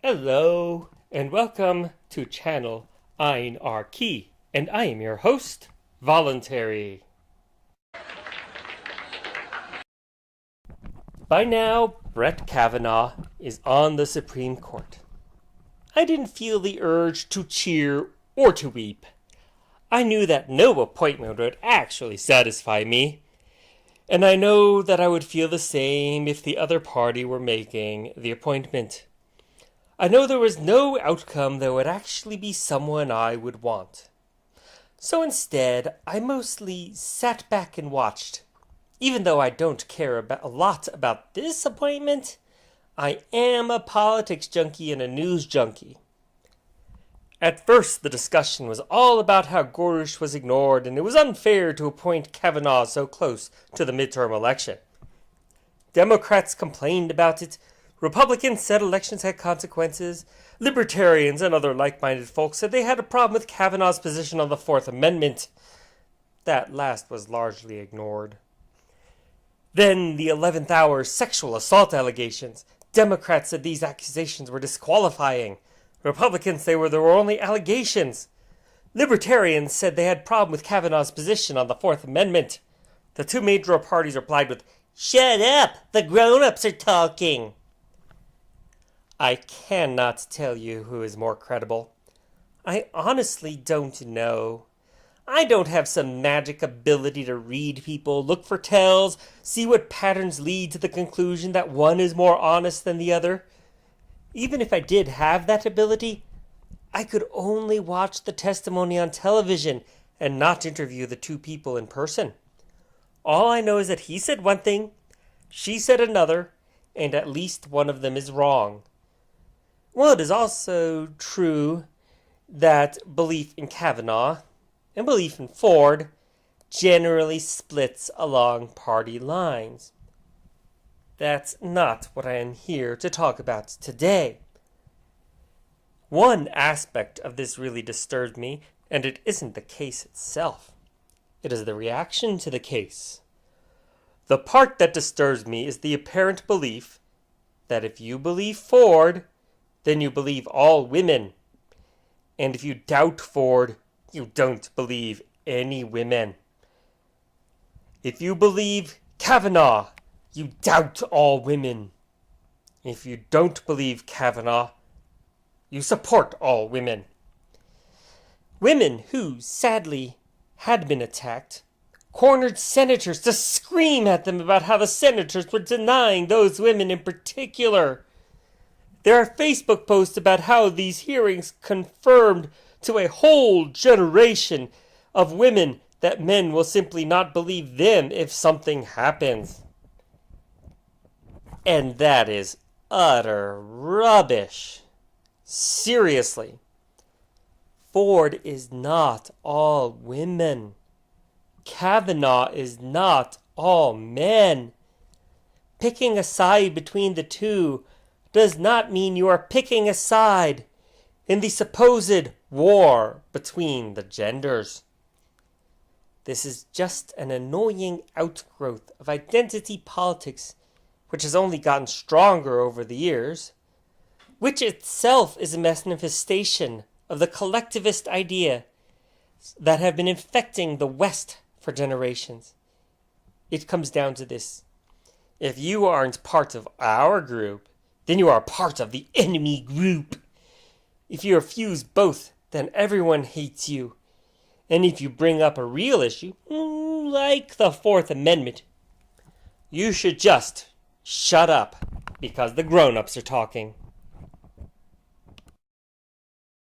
Hello, and welcome to channel Ein Key, and I am your host, Voluntary. By now, Brett Kavanaugh is on the Supreme Court. I didn't feel the urge to cheer or to weep. I knew that no appointment would actually satisfy me, and I know that I would feel the same if the other party were making the appointment. I know there was no outcome that would actually be someone I would want. So instead, I mostly sat back and watched. Even though I don't care a lot about this appointment, I am a politics junkie and a news junkie. At first, the discussion was all about how Gorsuch was ignored and it was unfair to appoint Kavanaugh so close to the midterm election. Democrats complained about it. Republicans said elections had consequences. Libertarians and other like-minded folks said they had a problem with Kavanaugh's position on the Fourth Amendment. That last was largely ignored. Then the 11th hour sexual assault allegations. Democrats said these accusations were disqualifying. Republicans said there were only allegations. Libertarians said they had a problem with Kavanaugh's position on the Fourth Amendment. The two major parties replied with, "Shut up! The grown-ups are talking!" I cannot tell you who is more credible. I honestly don't know. I don't have some magic ability to read people, look for tells, see what patterns lead to the conclusion that one is more honest than the other. Even if I did have that ability, I could only watch the testimony on television and not interview the two people in person. All I know is that he said one thing, she said another, and at least one of them is wrong. Well, it is also true that belief in Kavanaugh and belief in Ford generally splits along party lines. That's not what I am here to talk about today. One aspect of this really disturbed me, and it isn't the case itself. It is the reaction to the case. The part that disturbs me is the apparent belief that if you believe Ford, then you believe all women. And if you doubt Ford, you don't believe any women. If you believe Kavanaugh, you doubt all women. If you don't believe Kavanaugh, you support all women. Women who, sadly, had been attacked, cornered senators to scream at them about how the senators were denying those women in particular. There are Facebook posts about how these hearings confirmed to a whole generation of women that men will simply not believe them if something happens. And that is utter rubbish. Seriously. Ford is not all women. Kavanaugh is not all men. Picking a side between the two does not mean you are picking a side in the supposed war between the genders. This is just an annoying outgrowth of identity politics, which has only gotten stronger over the years, which itself is a manifestation of the collectivist idea that have been infecting the West for generations. It comes down to this. If you aren't part of our group, then you are part of the enemy group. If you refuse both, then everyone hates you. And if you bring up a real issue, like the Fourth Amendment, you should just shut up because the grown-ups are talking.